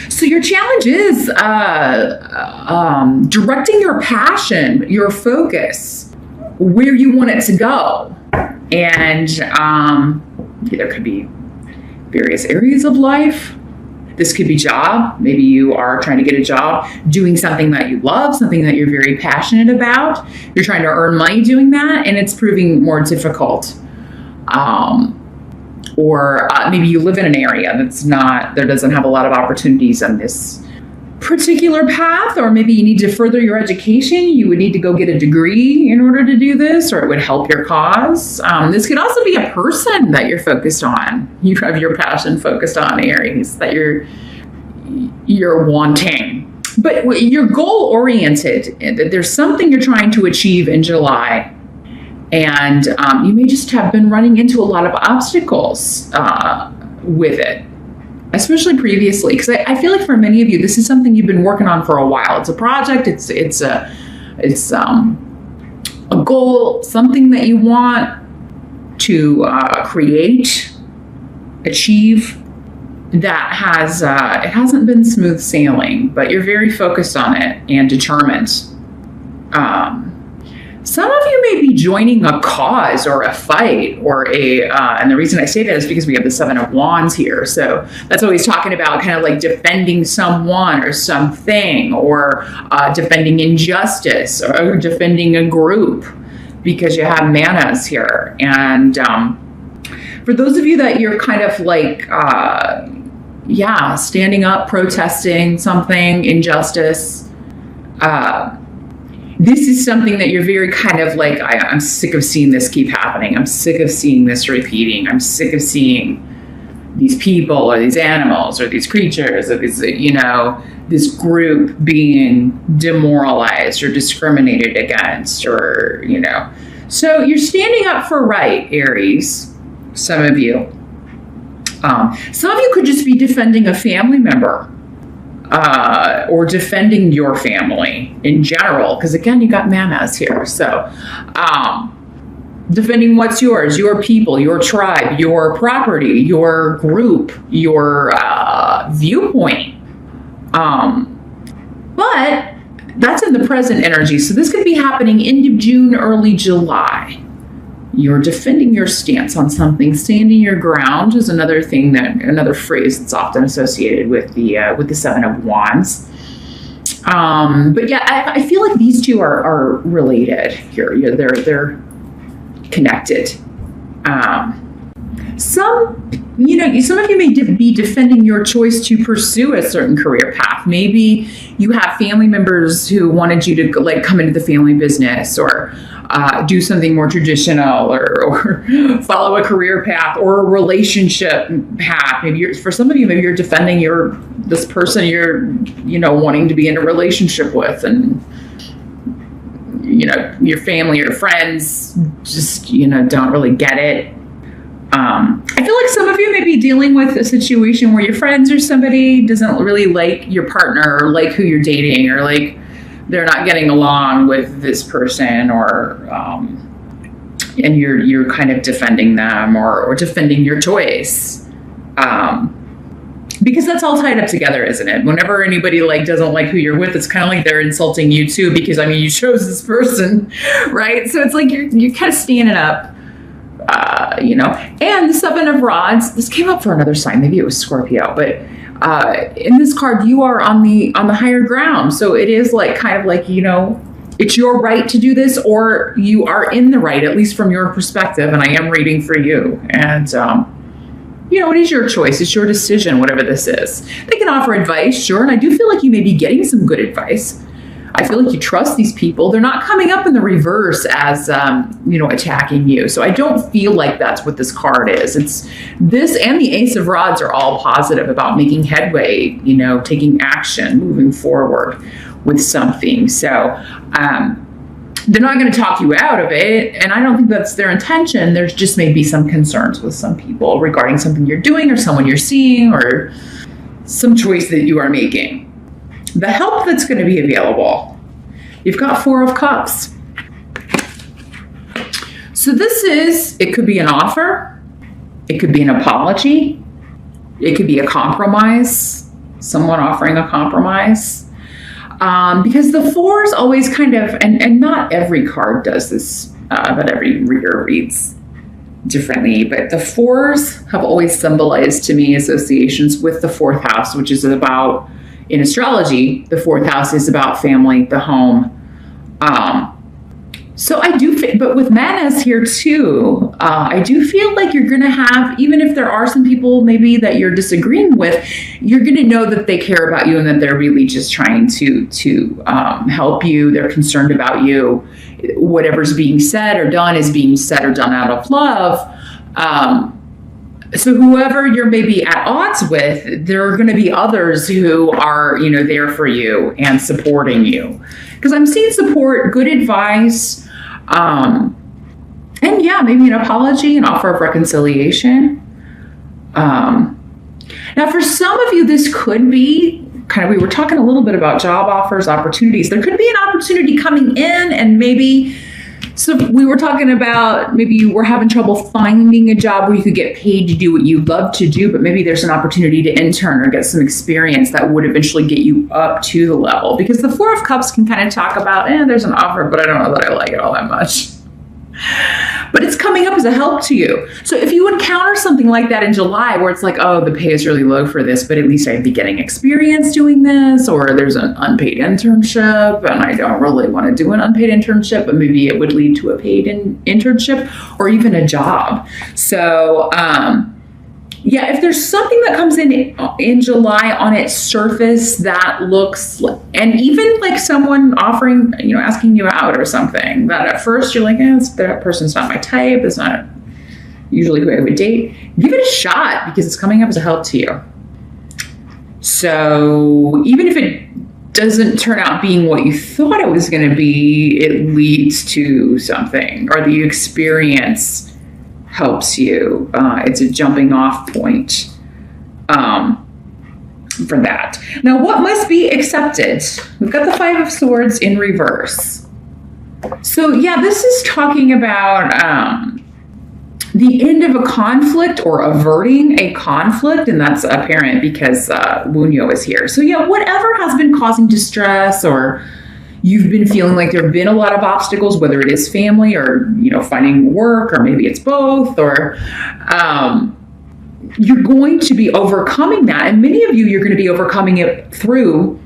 So your challenge is directing your passion, your focus, where you want it to go. And there could be various areas of life. This could be job. Maybe you are trying to get a job doing something that you love, something that you're very passionate about. You're trying to earn money doing that, and it's proving more difficult. Or maybe you live in an area there doesn't have a lot of opportunities on this particular path, or maybe you need to further your education. You would need to go get a degree in order to do this, or it would help your cause. This could also be a person that you're focused on. You have your passion focused on, Aries, that you're wanting. But you're goal-oriented. There's something you're trying to achieve in July. And you may just have been running into a lot of obstacles with it, especially previously. Because I feel like for many of you, this is something you've been working on for a while. It's a project. It's a goal, something that you want to create, achieve. That it hasn't been smooth sailing, but you're very focused on it and determined. Some of you may be joining a cause or a fight and the reason I say that is because we have the Seven of Wands here. So that's always talking about kind of like defending someone or something, or defending injustice, or defending a group, because you have manas here. And for those of you that you're kind of like, standing up, protesting something, injustice, this is something that you're very kind of like, I'm sick of seeing this keep happening. I'm sick of seeing this repeating. I'm sick of seeing these people or these animals or these creatures or these, this group being demoralized or discriminated against, or, So you're standing up for right, Aries, some of you. Some of you could just be defending a family member. Or defending your family in general, because again, you got manas here. So defending what's yours, your people, your tribe, your property, your group, your viewpoint. But that's in the present energy. So this could be happening end of June, early July. You're defending your stance on something. Standing your ground is another phrase that's often associated with the Seven of Wands. But yeah, I feel like these two are related here. They're connected. Some of you may be defending your choice to pursue a certain career path. Maybe you have family members who wanted you to like come into the family business, or do something more traditional, or follow a career path or a relationship path. Maybe for some of you, maybe you're defending this person you're wanting to be in a relationship with, and your family or friends just don't really get it. I feel like some of you may be dealing with a situation where your friends or somebody doesn't really like your partner, or like who you're dating, or like they're not getting along with this person, or and you're kind of defending them or defending your choice, because that's all tied up together, isn't it? Whenever anybody doesn't like who you're with, it's kind of like they're insulting you too, because you chose this person, right? So it's like you're kind of standing up. And the Seven of Rods, this came up for another sign, maybe it was Scorpio, but in this card, you are on the higher ground. So it is it's your right to do this, or you are in the right, at least from your perspective. And I am reading for you. And, it is your choice. It's your decision, whatever this is. They can offer advice, sure. And I do feel like you may be getting some good advice. I feel like you trust these people. They're not coming up in the reverse as, attacking you. So I don't feel like that's what this card is. It's this and the Ace of Rods are all positive about making headway, taking action, moving forward with something. So they're not going to talk you out of it. And I don't think that's their intention. There's just maybe some concerns with some people regarding something you're doing, or someone you're seeing, or some choice that you are making. The help that's going to be available. You've got Four of Cups. So it could be an offer. It could be an apology. it could be a compromise, someone offering a compromise. Because the fours always kind of, and not every card does this, but every reader reads differently, but the fours have always symbolized to me associations with the fourth house, which is about, in astrology, the fourth house is about family, the home. So I do, but with Manas here too, I do feel like you're going to have, even if there are some people maybe that you're disagreeing with, you're going to know that they care about you and that they're really just trying to help you. They're concerned about you. Whatever's being said or done is being said or done out of love. So whoever you're maybe at odds with, there are going to be others who are, there for you and supporting you. Because I'm seeing support, good advice, and yeah, maybe an apology, an offer of reconciliation. Now, for some of you, this could be we were talking a little bit about job offers, opportunities. There could be an opportunity coming in, and maybe, so we were talking about maybe you were having trouble finding a job where you could get paid to do what you love to do, but maybe there's an opportunity to intern or get some experience that would eventually get you up to the level. Because the Four of Cups can kind of talk about, there's an offer, but I don't know that I like it all that much. But it's coming up as a help to you. So if you encounter something like that in July where it's like, oh, the pay is really low for this, but at least I'd be getting experience doing this, or there's an unpaid internship and I don't really want to do an unpaid internship, but maybe it would lead to a paid internship or even a job. So, yeah, if there's something that comes in July on its surface that looks, and even like someone offering, asking you out or something, that at first you're like, that person's not my type, it's not usually who I would date, give it a shot because it's coming up as a help to you. So even if it doesn't turn out being what you thought it was going to be, it leads to something, or the experience helps you. It's a jumping off point for that. Now, what must be accepted? We've got the Five of Swords in reverse. So yeah, this is talking about the end of a conflict or averting a conflict, and that's apparent because Wunyo is here. So yeah, whatever has been causing distress, or you've been feeling like there have been a lot of obstacles, whether it is family or, finding work, or maybe it's both, or you're going to be overcoming that. And many of you, you're going to be overcoming it through,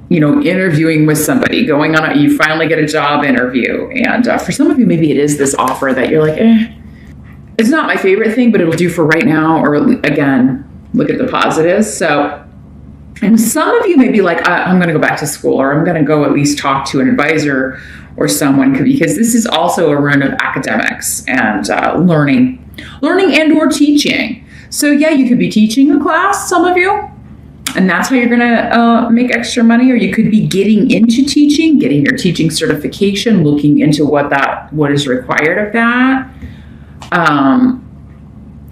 interviewing with somebody, going on you finally get a job interview. And for some of you, maybe it is this offer that you're like, it's not my favorite thing, but it'll do for right now. Or again, look at the positives. So, and some of you may be like, I'm going to go back to school, or I'm going to go at least talk to an advisor or someone, because this is also a rune of academics and learning and or teaching. So yeah, you could be teaching a class, some of you, and that's how you're going to make extra money. Or you could be getting into teaching, getting your teaching certification, looking into what is required of that,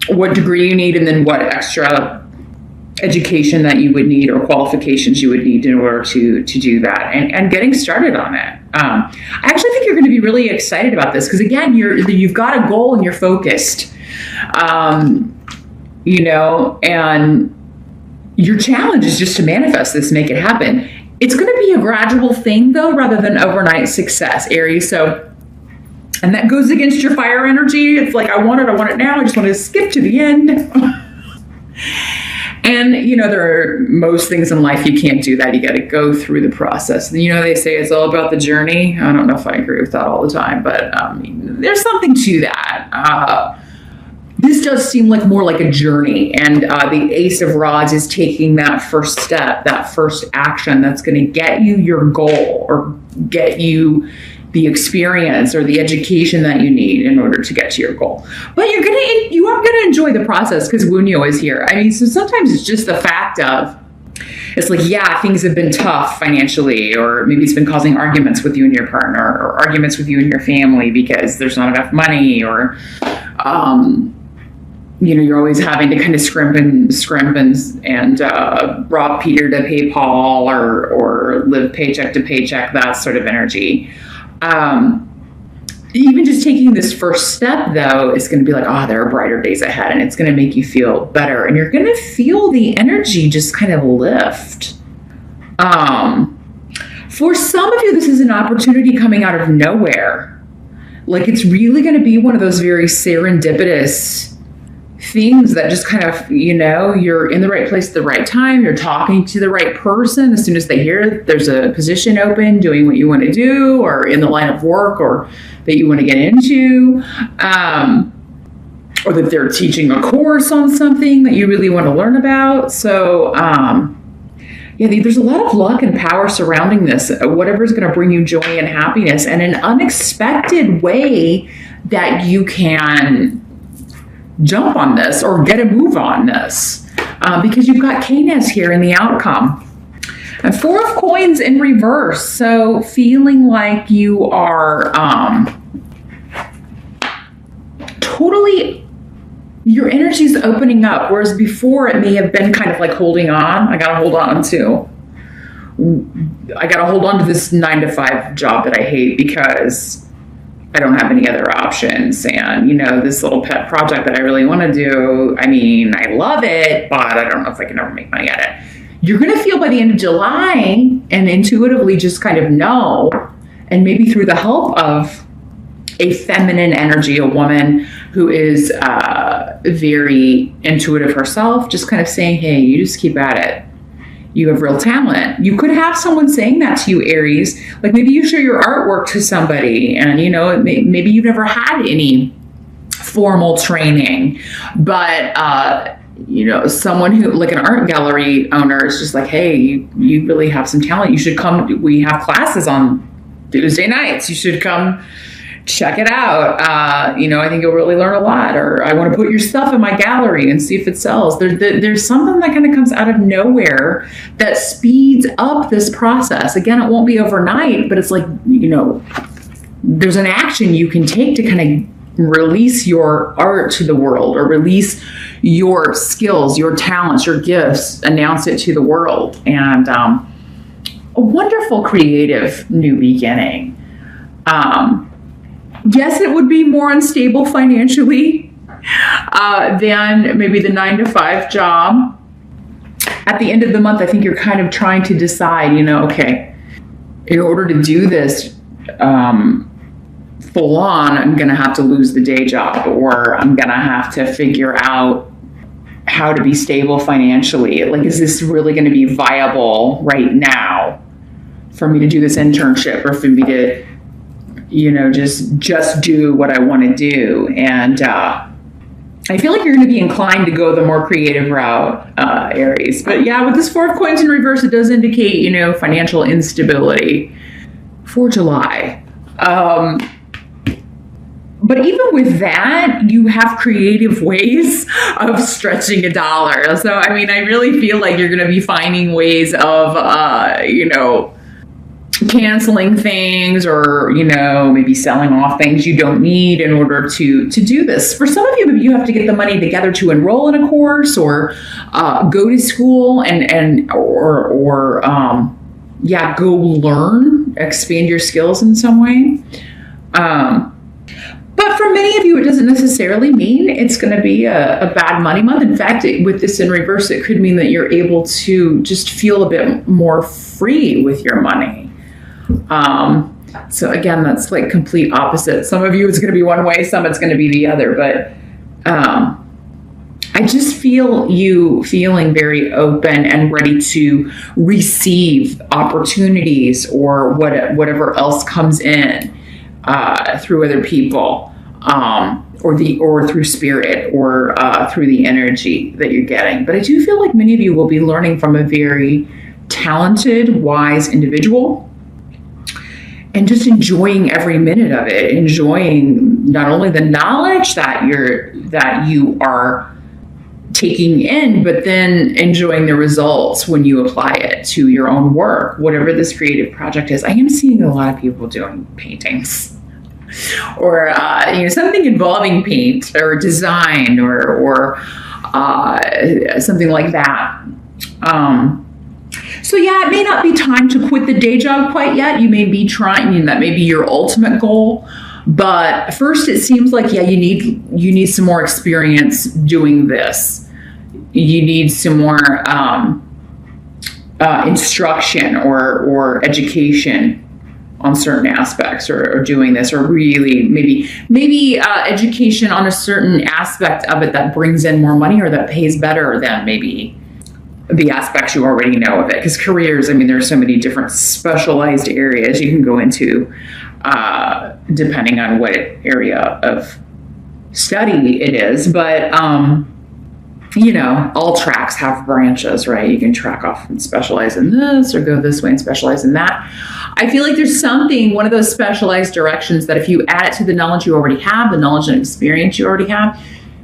what degree you need, and then what extra education that you would need or qualifications you would need in order to do that, and getting started on it. I actually think you're going to be really excited about this because, again, you've got a goal and you're focused, and your challenge is just to manifest this, make it happen. It's going to be a gradual thing though, rather than overnight success, Aries. So, and that goes against your fire energy. It's like, I want it now. I just want to skip to the end. And, there are most things in life you can't do that. You got to go through the process. They say it's all about the journey. I don't know if I agree with that all the time, but there's something to that. This does seem like more like a journey. And the Ace of Rods is taking that first step, that first action that's going to get you your goal, or get you the experience or the education that you need in order to get to your goal. But you are going to enjoy the process because Wunyo is here. So sometimes it's just the fact of, it's like, yeah, things have been tough financially, or maybe it's been causing arguments with you and your partner, or arguments with you and your family because there's not enough money, or, you're always having to kind of scrimp and rob Peter to pay Paul, or live paycheck to paycheck, that sort of energy. even just taking this first step, though, is going to be like, oh, there are brighter days ahead, and it's going to make you feel better. And you're going to feel the energy just kind of lift. For some of you, this is an opportunity coming out of nowhere. Like, it's really going to be one of those very serendipitous things that just kind of, you're in the right place at the right time. You're talking to the right person. As soon as they hear there's a position open, doing what you want to do, or in the line of work, or that you want to get into, or that they're teaching a course on something that you really want to learn about. So, there's a lot of luck and power surrounding this, whatever is going to bring you joy and happiness, and an unexpected way that you can jump on this or get a move on this, because you've got Canis here in the outcome. And 4 of coins in reverse. So feeling like you are totally, your energy's opening up, whereas before it may have been kind of like holding on. I gotta hold on to this 9-to-5 job that I hate because I don't have any other options. And, this little pet project that I really want to do, I mean, I love it, but I don't know if I can ever make money at it. You're going to feel by the end of July and intuitively just kind of know, and maybe through the help of a feminine energy, a woman who is very intuitive herself, just kind of saying, hey, you just keep at it. You have real talent. You could have someone saying that to you, Aries. Like, maybe you show your artwork to somebody, and maybe you've never had any formal training, but someone who, like an art gallery owner, is just like, hey, you really have some talent. You should come. We have classes on Tuesday nights. You should come check it out. I think you'll really learn a lot. Or I want to put your stuff in my gallery and see if it sells. There's something that kind of comes out of nowhere that speeds up this process. Again, it won't be overnight, but it's like, there's an action you can take to kind of release your art to the world, or release your skills, your talents, your gifts, announce it to the world. And a wonderful creative new beginning. Yes, it would be more unstable financially than maybe the 9-to-5 job. At the end of the month, I think you're kind of trying to decide, okay, in order to do this full on, I'm going to have to lose the day job, or I'm going to have to figure out how to be stable financially. Like, is this really going to be viable right now for me to do this internship, or for me to just do what I want to do? And I feel like you're going to be inclined to go the more creative route, Aries. But yeah, with this 4 of coins in reverse, it does indicate, financial instability for July. But even with that, you have creative ways of stretching a dollar. So, I mean, I really feel like you're going to be finding ways of, canceling things, or maybe selling off things you don't need in order to do this. For some of you, maybe you have to get the money together to enroll in a course, or go to school or go learn, expand your skills in some way. But for many of you, it doesn't necessarily mean it's going to be a bad money month. In fact, with this in reverse, it could mean that you're able to just feel a bit more free with your money. So again, that's like complete opposite. Some of you it's going to be one way, some it's going to be the other. But I just feel you feeling very open and ready to receive opportunities, or whatever else comes in through other people, or through spirit, or through the energy that you're getting. But I do feel like many of you will be learning from a very talented, wise individual, and just enjoying every minute of it, enjoying not only the knowledge that you are taking in, but then enjoying the results when you apply it to your own work, whatever this creative project is. I am seeing a lot of people doing paintings, or something involving paint or design, or something like that. So yeah, it may not be time to quit the day job quite yet. You may be trying, that may be your ultimate goal. But first, it seems like, yeah, you need some more experience doing this. You need some more instruction or education on certain aspects, or doing this, or really maybe education on a certain aspect of it that brings in more money or that pays better than maybe the aspects you already know of it. Because careers, I mean, there's so many different specialized areas you can go into, depending on what area of study it is. But all tracks have branches, right? You can track off and specialize in this, or go this way and specialize in that. I feel like there's one of those specialized directions that if you add it to the knowledge you already have, the knowledge and experience you already have,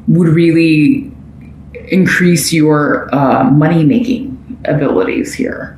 would really increase your money-making abilities here.